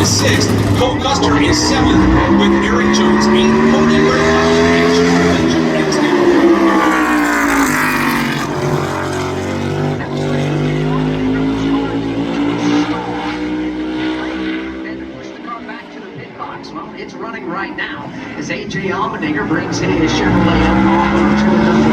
is 6th. Cole Custer is 7th, with Eric Jones 8th. Cody it's running right now as A.J. Almaner brings his Chevrolet over to another.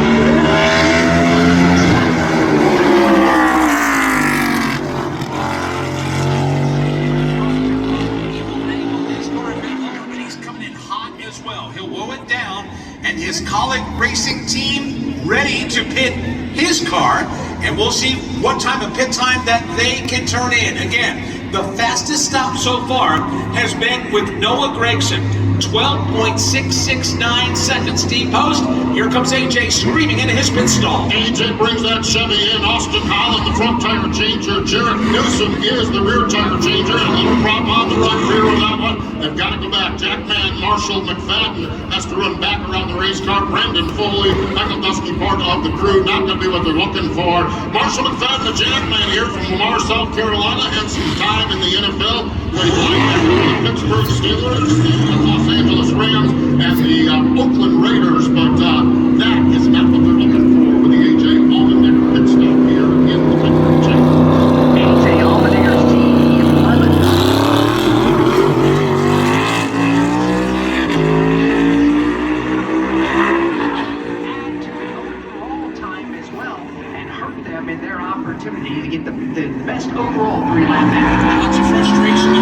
He'll woe it down, and his colleague racing team ready to pit his car, and we'll see what type of pit time that they can turn in. Again, the fastest stop so far has been with Noah Gragson, 12.669 seconds. Steve Post, here comes AJ screaming into his pit stall. AJ brings that Chevy in. Austin Holland, the front tire changer. Jarrett Newsom is the rear tire changer. A little problem on the right rear of that one. They've got to go back. Jackman, Marshall McFadden has to run back around the race car. Brendan Foley, Michael Dusky, part of the crew. Not going to be what they're looking for. Marshall McFadden, the Jackman here from Lamar, South Carolina, and some time in the NFL. Played linebacker for the Pittsburgh Steelers, the Los Angeles Rams, and the Oakland Raiders, but that is not what they're looking for with the A.J. Allmaner pit stop here in the Pittsburgh chain. A.J. Allmaner's team 11. Overall time as well, and hurt them in their opportunity to get the best overall 3-lap match. Lots of frustration in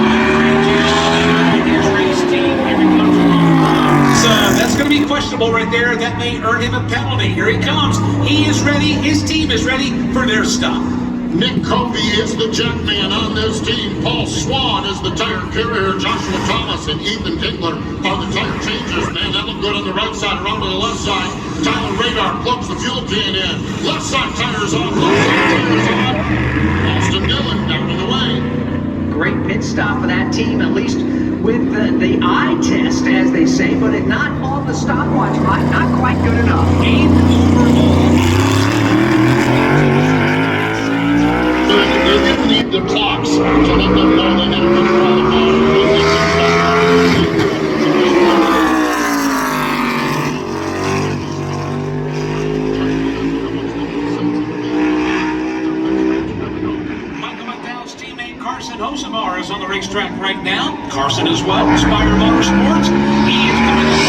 his race team. Here he comes along. So that's going to be questionable right there. That may earn him a penalty. Here he comes. He is ready. His team is ready for their stop. Nick Covey is the Jackman on this team. Paul Swan is the tire carrier. Joshua Thomas and Ethan Kingler are the tire changers. Man, that looked good on the right side, around to the left side. Tyler Radar plugs the fuel can in. Left side tires off, left side tires on. Austin Dillon down and away. Great pit stop for that team, at least with the eye test, as they say, but it not on the stopwatch, right? Not quite good enough. 8th overall. They didn't need the clocks to let them know they didn't qualify. Michael McDowell's teammate Carson Osar is on the racetrack right now. Carson as well, Spire Motorsports. He is coming to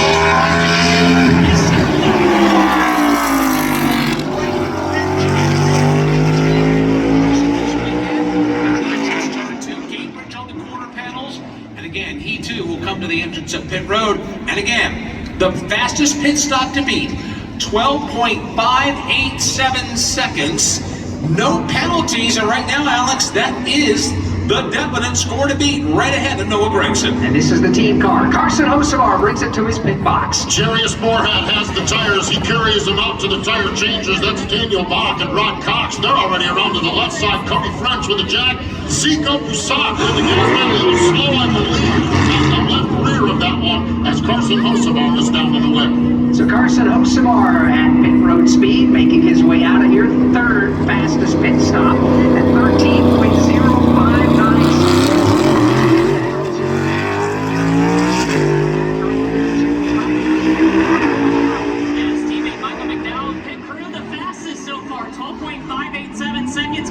he too will come to the entrance of pit road. And again, the fastest pit stop to beat, 12.587 seconds. No penalties. And right now, Alex, that is the definite score to beat, right ahead of Noah Gragson. And this is the team car. Carson Osar brings it to his pit box. Jarius Moorhead has the tires. He carries them out to the tire changers. That's Daniel Bach and Rod Cox. They're already around to the left side. Cody French with the jack. Zico Busak with the gas. A little slow, I believe. On the left rear of that one as Carson Osar is down in the whip. So Carson Osar at pit road speed, making his way out of here. Third fastest pit stop at 13.059.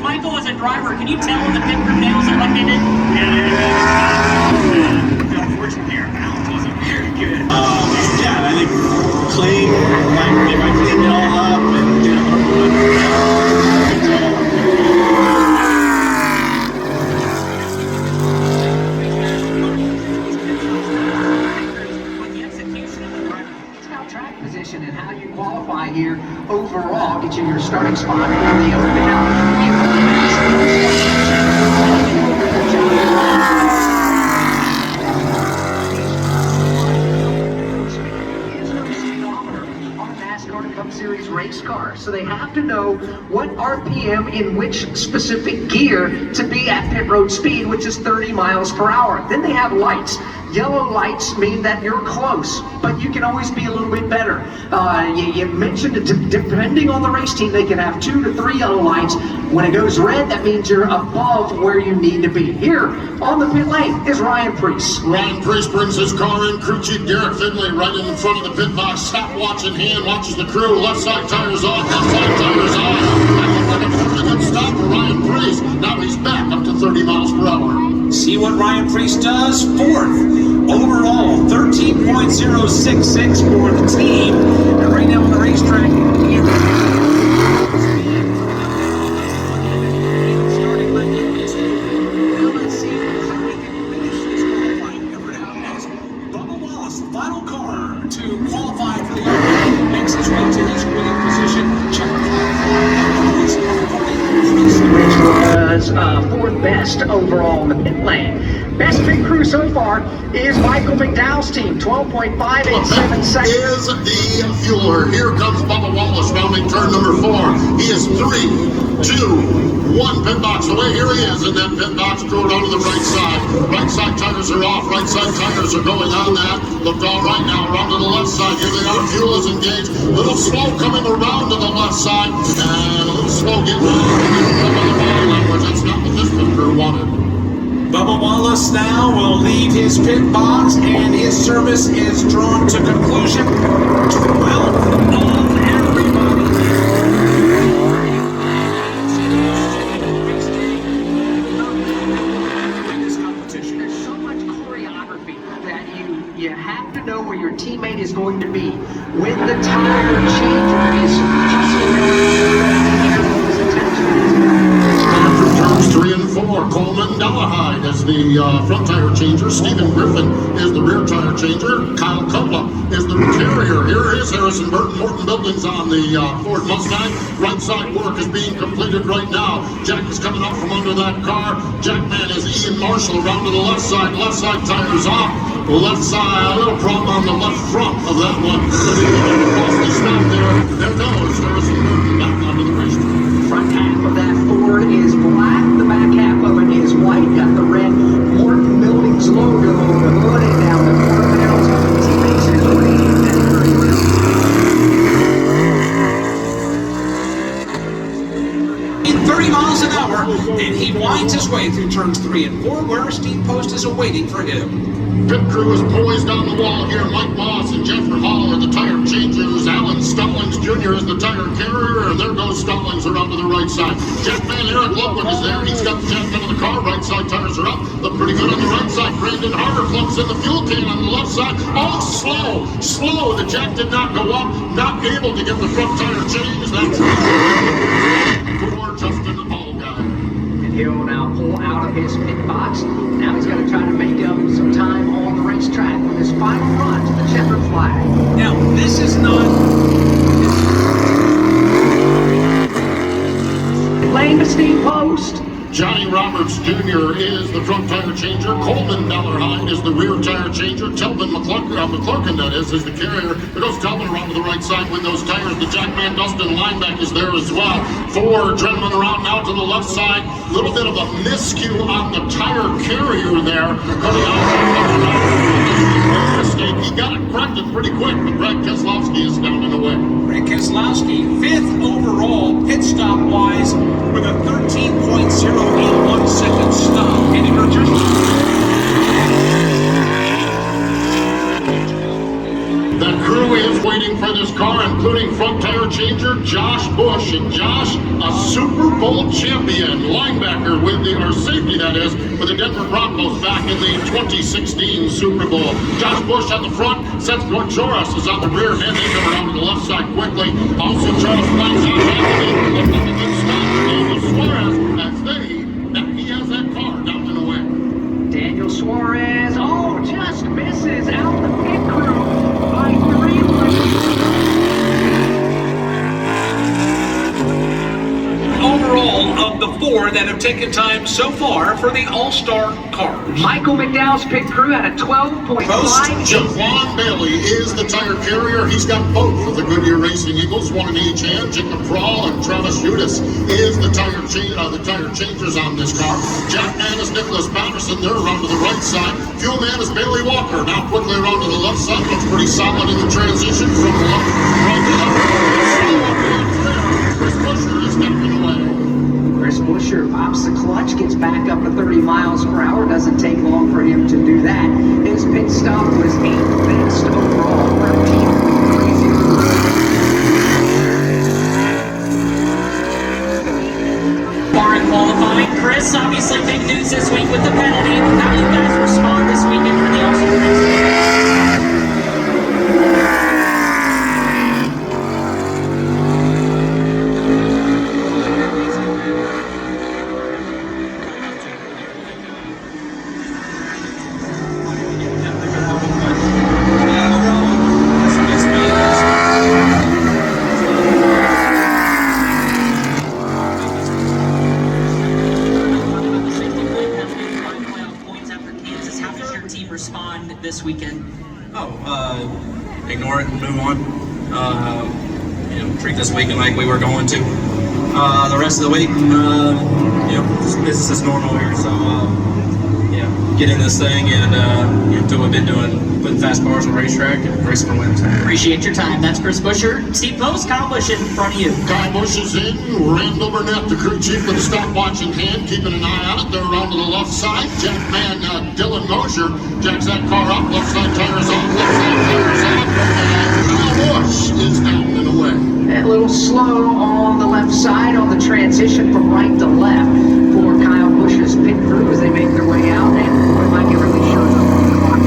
Michael as a driver, can you tell when the pit crew nails it like they did? Yeah. Unfortunately, our balance wasn't very good. Yeah, I think clean, like if I cleaned it all up and did a little bit the execution of the driver, it's about track position and how you qualify here overall, get you your starting spot for the open house. NASCAR Cup Series race car. in which specific gear to be at pit road speed, which is 30 miles per hour. Then they have lights. Yellow lights mean that you're close, but you can always be a little bit better. You mentioned that depending on the race team, they can have 2 to 3 yellow lights. When it goes red, that means you're above where you need to be. Here on the pit lane is Ryan Preece. Ryan Preece brings his car in. Crew chief Derek Finley right in front of the pit box. Stopwatch in hand, watches the crew. Left side tires off, left side tires on. That looked like a pretty good stop for Ryan Preece. Now he's back up to 30 miles per hour. See what Ryan Preece does. 4th overall, 13.066 for the team. And right now on the racetrack, Bubba Wallace, final car to qualify for the Olympics, makes his way to his winning position. Was 4th best overall in the pit lane. Best pit crew so far is Michael McDowell's team, 12.587 seconds. Is the fueler. Here comes Bubba Wallace rounding turn number 4. He is 3, 2, 1 pit box away. Here he is in that pit box, thrown onto the right side. Right side tires are off, right side tires are going on that. Looked all right now, around to the left side. Here they are, fuel is engaged. A little slow coming around to the left side, and a little slow getting on the body language. That's not what this pit crew wanted. Bubba Wallace now will leave his pit box, and his service is drawn to conclusion. 12th of everybody. In this competition. There's so much choreography that you have to know where your teammate is going to be when the tire changer is Turns 3 and 4. Coleman Delahide is the front tire changer. Stephen Griffin is the rear tire changer. Kyle Cutler is the carrier. Here is Harrison Burton. Morton Buildings on the Ford Mustang. Right side work is being completed right now. Jack is coming up from under that car. Jackman is Ian Marshall around to the left side. Left side tires off. Left side, a little problem on the left front of that one. Across the stop there. There goes Harrison Burton back onto the racetrack. Front half of that Ford is black, the back half of it is white. Got the red Morton Buildings logo on the hood and down the quarter panels. Teammates is green In 30 miles an hour, and he winds his way through turns 3 and 4, where a steam post is awaiting for him. Pit crew is poised on the wall here. Mike Moss and Jeffrey Hall are the tire changers. Alan Stallings Jr. is the tire carrier, and there goes Stallings around to the right side. Jackman Eric Ludwig is there. He's got the Jackman of the car. Right side tires are up. Look pretty good on the right side. Brandon Harder clumps in the fuel can on the left side. Oh, slow. The jack did not go up. Not able to get the front tire changed. That's poor Justin Hall guy. And he'll now pull out of his pit box. Now he's going to try to make up some time on the racetrack with his final run to the checkered flag. Now, this is not... Lane to steam post. Johnny Roberts Jr. is the front tire changer. Coleman Delahide is the rear tire changer. Telvin McClurkin, that is the carrier. There goes Telvin around to the right side with those tires. The Jackman Dustin Lineback is there as well. 4 gentlemen around now to the left side. A little bit of a miscue on the tire carrier there. Coming out. He got it corrected pretty quick, but Greg Keselowski is down and away. Greg Keselowski, 5th overall pit stop wise, with a 13.081 second stop. And the crew is waiting for this car, including front tire changer Josh Bush. And Josh, a Super Bowl champion linebacker with or safety that is, with the Denver Broncos back in the 2016 Super Bowl. Josh Bush at the front, Seth Joras is on the rear, and they come around to the left side quickly. Also Charles Flank's on Anthony, looking a good stop. Daniel Suarez, he has that car down and away. Daniel Suarez, just misses out the pit crew by 3 overall of the of 4 that have taken time so far for the All-Star cars. Michael McDowell's pit crew at a 12.5. Javon Bailey is the tire carrier. He's got both of the Goodyear Racing Eagles, one in each hand. Jacob Prawl and Travis Udis is the tire changers on this car. Jack Man is Nicholas Patterson. They're around to the right side. Fuel Man is Bailey Walker. Now quickly around to the left side. Looks pretty solid in the transition from the left right to left. Chris Busher is stepping away. Chris Busher pops the clutch, gets back up to 30 miles per hour. Doesn't take long for him to do that. His pit stop was 8th best overall. 13.30. Far in qualifying, Chris, obviously big news this week with the penalty. How do you guys respond this weekend for the All-Star race? This weekend? Ignore it and move on. Treat this weekend like we were going to. The rest of the week, just business as normal here. So, get in this thing and do what we've been doing, putting fast cars on the racetrack and race for wins. Appreciate your time. That's Chris Busher. Steve Post, Kyle Busch in front of you. Kyle Busch is in. Randall Burnett, the crew chief, with a stopwatch in hand, keeping an eye on it. They're around to the left side. Jack Man, Dylan Mosier, jacks that car up. Left side tires off. Left side tires off. And Kyle Busch is down and away. A little slow on the left side on the transition from right to left for Kyle Busch's pit crew as they make their way out, and boy, might get really short up on the clock.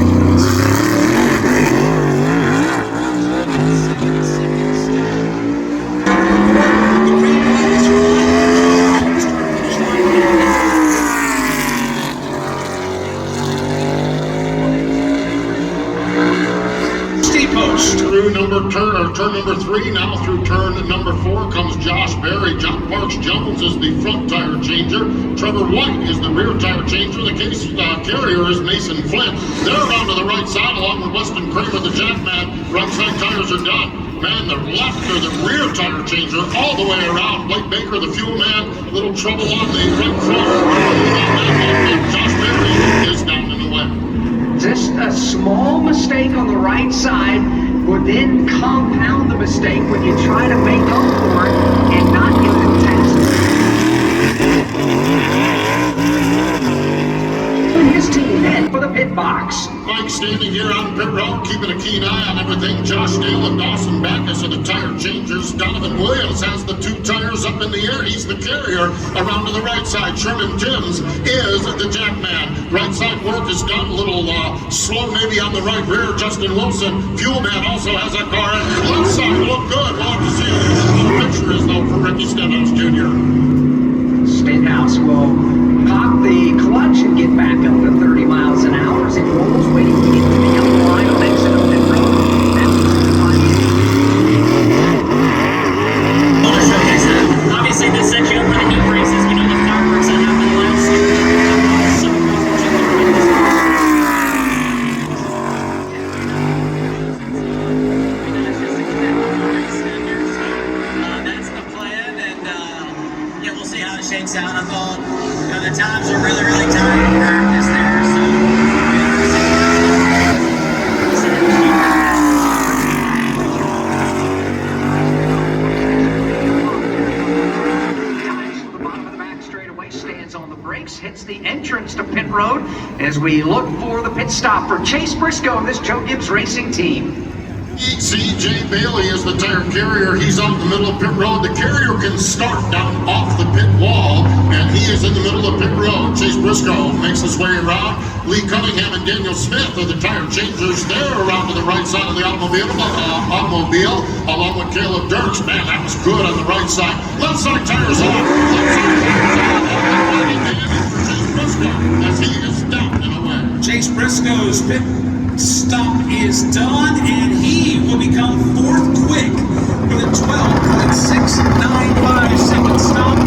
Turn number 3, now through turn number 4 comes Josh Berry. John Parks Jones is the front tire changer. Trevor White is the rear tire changer. The case carrier is Mason Flint. They're around to the right side along with Weston Kramer, the Jackman. Right side tires are done. Man, the left or the rear tire changer all the way around. Blake Baker, the fuel man, little trouble on the right front. Josh Berry is down and away. Just a small mistake on the right side would then compound the mistake when you try to make up for it and not get the test. And his team head for the pit box. Mike standing here on pit road, keeping a keen eye on everything. Josh Dale and Dawson Backus are the tire changers. Donovan Williams has the 2 tires up in the air. He's the carrier. Around to the right side, Sherman Timms is the jackman. Right side work is done. A little slow maybe on the right rear. Justin Wilson, fuel man, also has that car. Left side look good. We'll have to see what the picture is though for Ricky Stenhouse Jr. Stenhouse will pop the clutch and get back up to 30 miles an hour as he rolls, waiting to get to the yellow line on exit of pit road. Obviously, this sets you up for the heat races. You know the fireworks that happened last year. That's the plan, and we'll see how it shakes out. I thought the times are really, really tight in practice there, so. Hits the entrance to pit road as we look for the pit stop for Chase Brisco and this Joe Gibbs Racing team. C.J. Bailey is the tire carrier. He's out in the middle of pit road. The carrier can start down off the pit wall, and he is in the middle of pit road. Chase Brisco makes his way around. Lee Cunningham and Daniel Smith are the tire changers. They're around to the right side of the automobile along with Caleb Dirks. Man, that was good on the right side. Left side tires on. Left side tires on. Chase Brisco as he is down and away. Chase Brisco's pit stop is done, and he will become 4th quick with a 12.695 second stop.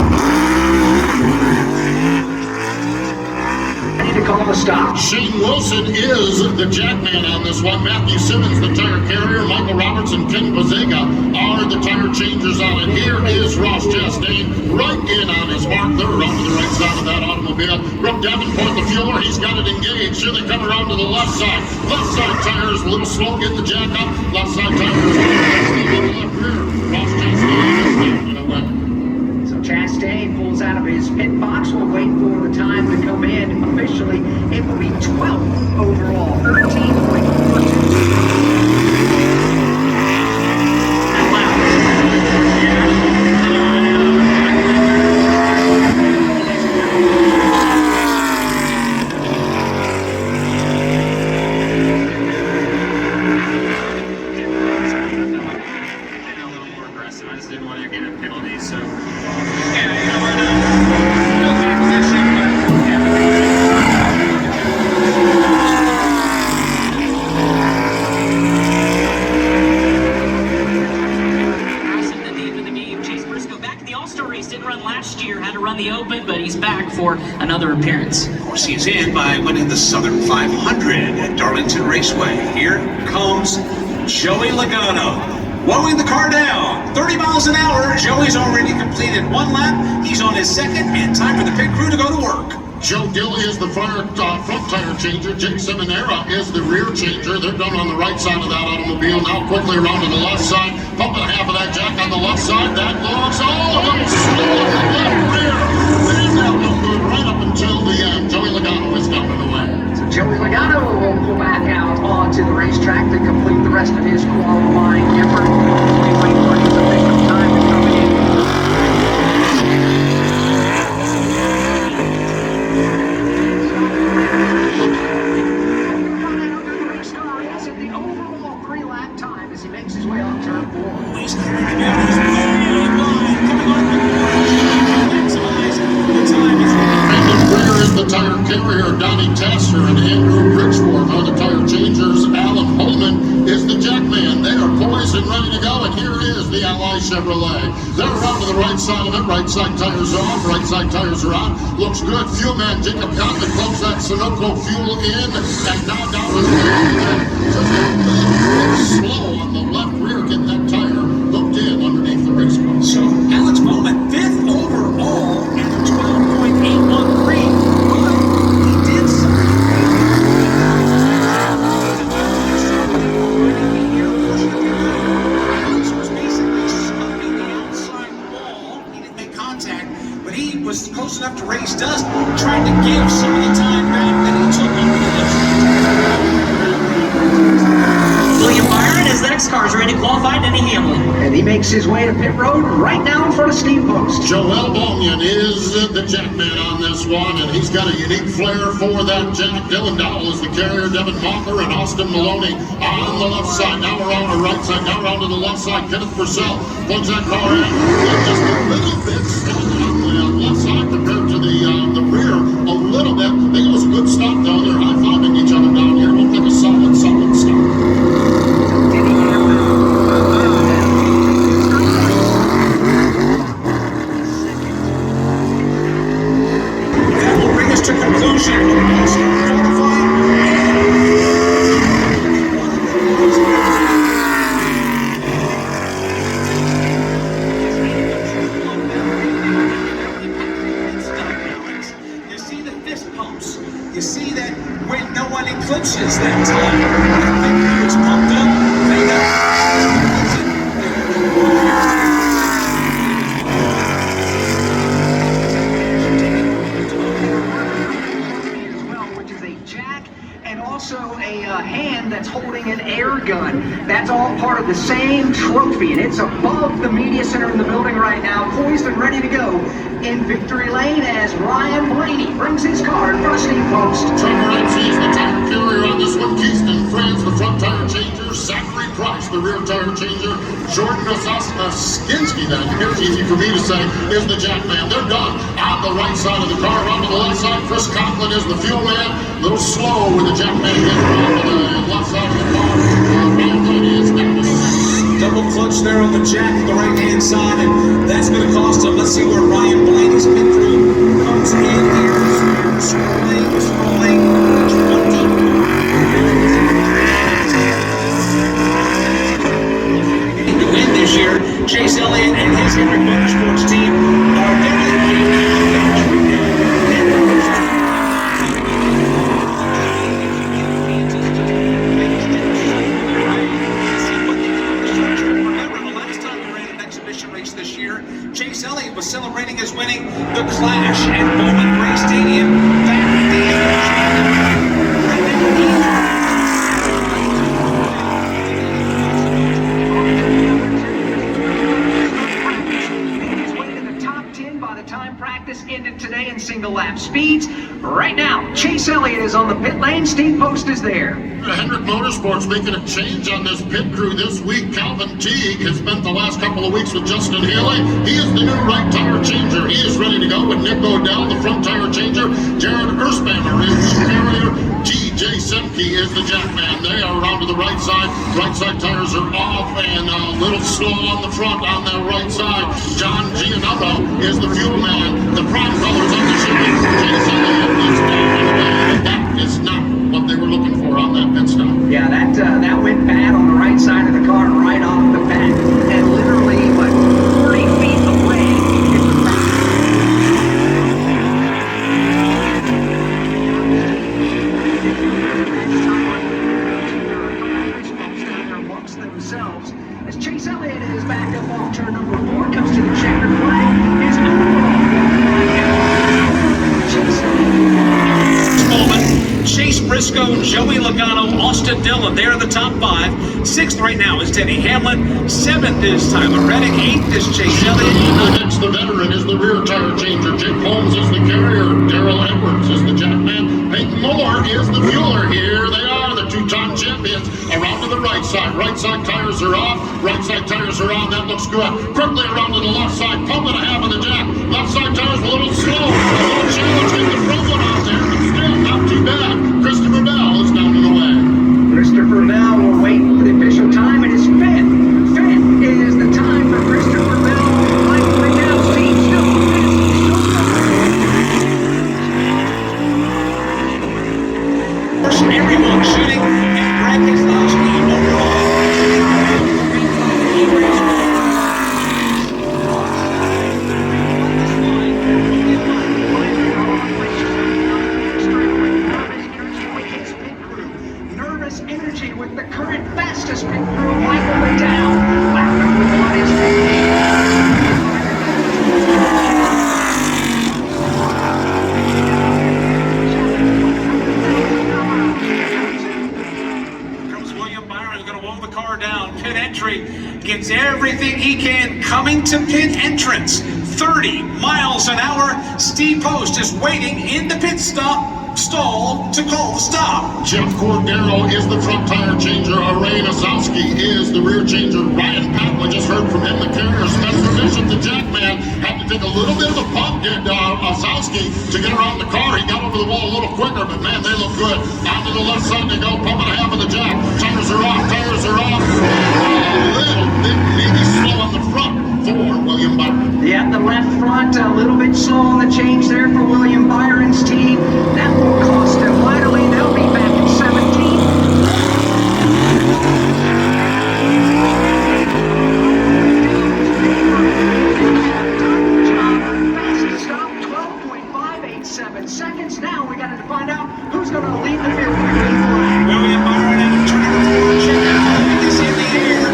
stop. Shane Wilson is the jackman on this one. Matthew Simmons, the tire carrier. Michael Roberts and Ken Bazega are the tire changers on it. Here is Ross Chastain right in on his mark. They're around to the right side of that automobile. Brooke Davenport, the fueler, he's got it engaged. Here they come around to the left side. Left side tires a little slow, get the jack up. Left side tires a little left rear. Ross Chastain is down in a win. Chastain pulls out of his pit box. We'll wait for the time to come in. Officially, it will be 12th overall, 13.42. Another appearance. Of course, he's in by winning the Southern 500 at Darlington Raceway. Here comes Joey Legato, blowing the car down. 30 miles an hour. Joey's already completed one lap. He's on his second, and time for the pit crew to go to work. Joe Dill is the front tire changer. Jake Seminara is the rear changer. They're done on the right side of that automobile. Now quickly around to the left side. Pumping half of that jack on the left side. That looks all of them slow on the left rear. They're not no good right up until the end. Joey Legato is down in the way. So Joey Legato will pull back out onto the racetrack to complete the rest of his qualifying effort. We wait for his official time to come in. And Andrew Bridgeforth are the tire changers. Alan Holman is the jackman. They are poised and ready to go. And here is the Ally Chevrolet. They're around to the right side of it. Right side tires are off. Right side tires are on. Looks good. Fuel man Jacob Conlon pumps that Sunoco fuel in. And now down to the rear. Just a little slow on the left rear. Getting that tire hooked in underneath the race car. So Alex Bowman, 5th overall at 12.813. Close enough to race dust, trying to give some of the time back that he took on the William Byron, his next car is ready to qualify, Denny Hamlin. And he makes his way to pit road right now in front of Steve Post. Joel Bowman is the jackman on this one, and he's got a unique flair for that jack. Dylan Dowell is the carrier, Devin Mocker and Austin Maloney on the left side. Now we're on the right side, now we're on to the left side. Kenneth Purcell plugs that car in. Just a little bit standing on the left side compared to the rear a little bit. I think it was a good stop though. They're high-fiving each other down here. Looked like a solid stop. That will bring us to conclusion. You see that when no one eclipses that time, that thing is pumped up, made up. As well, which is a jack and also a hand that's holding an air gun. That's all part of the same trophy, and it's above the media center in the building right now, poised and ready to go in victory lane as Ryan Blaney brings his car in front of Steve Post. Trevor Ramsey is the tire carrier on this one. Keyston Franz, the front tire changer. Zachary Price, the rear tire changer. Jordan Osaskinsky, then, here's easy for me to say, is the jackman. They're done on the right side of the car. Around to the left side, Chris Conklin is the fuel man. A little slow with the jackman getting around to the left side of the car. Ryan Blaney is down to the Double clutch there on the jack on the right-hand side, and that's going to cost him. Let's see where Ryan Blaney's pit crew comes in here. Scrolling. event today in single lap speeds. Right now, Chase Elliott is on the pit lane. Steve Post is there. Hendrick Motorsports making a change on this pit crew this week. Calvin Teague has spent the last couple of weeks with Justin Haley. He is the new right tire changer. He is ready to go with Nick Odell, the front tire changer. Jared Erspamer is the carrier. TJ Semke is the jack man. They are around to the right side. Right side tires are off and a little slow on the front on their right side. John Gianotto is the fuel man. The prime colors on the Chevy. Chase Elliott is down on the way. That is not what they were looking for on that pit stop. Yeah, that went bad on the right side of the car right off the bat. And literally, 40 feet away, it's the back. Amongst themselves. As Chase Elliott is back up off turn number 4, comes to the checkered flag, is Chase Brisco, Joey Legato, Austin Dillon, they're the top 5. 6th right now is Denny Hamlin. 7th is Tyler Reddick. 8th is Chase Elliott. Next, the veteran is the rear tire changer. Jake Holmes is the carrier. Darrell Edwards is the jack man. Peyton Moore is the fueler. Here they are, the 2-time champions. Around to the right side. Right side tires are off. Right side tires are on. That looks good. Quickly around to the left side. Pump and a half of the jack. Left side tires a little slow. A little challenge. Get the front one out there. But still, not too bad. Christopher Bell is down to the way. Christopher Bell will wait for the official time. It is 5th. 5th is the time for Christopher Bell. Michael McDowell's team still Everyone shooting and Greg Keselowski overall. Nervous energy with the current fastest pit crew, Michael McDowell. Lap number 1 is Byron is going to wall the car down. Pit entry, gets everything he can. Coming to pit entrance, 30 miles an hour. Steve Post is waiting in the pit stall to call the stop. Jeff Cordero is the front tire changer. Ray Osowski is the rear changer. Ryan Patton, just heard from him, the carrier. Spencer Bishop, the jack man, had to take a little bit of a bump, did Osowski, to get around the car. He got over the wall a little quicker, but man, they look good. Out to the left side they go, pumping a half of the jack. Tires are off, tires are off. A little bit maybe slow on the front for William Byron. Yeah, the left front a little bit slow on the change there for William Byron's team. That will cost him mightily. They'll be back at 17th. Fastest stop, 12.587 seconds. Now we got to find out who's going to lead the field for the green flag. William Byron out of turn number 4. Check out this in the air.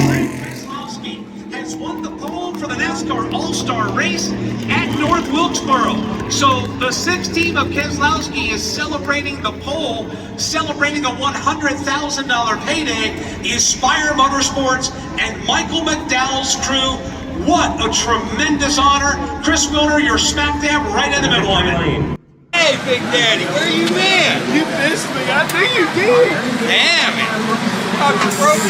Greg Keselowski has won the pole for the NASCAR All-Star race at North Wilkesboro. So the 6th team of Keselowski is celebrating the pole, celebrating a $100,000 payday, is Spire Motorsports and Michael McDowell's crew. What a tremendous honor. Chris Wilder, you're smack dab right in the middle of it. Hey, Big Daddy, where you been? You missed me. I knew you did. Damn it. Thought you broke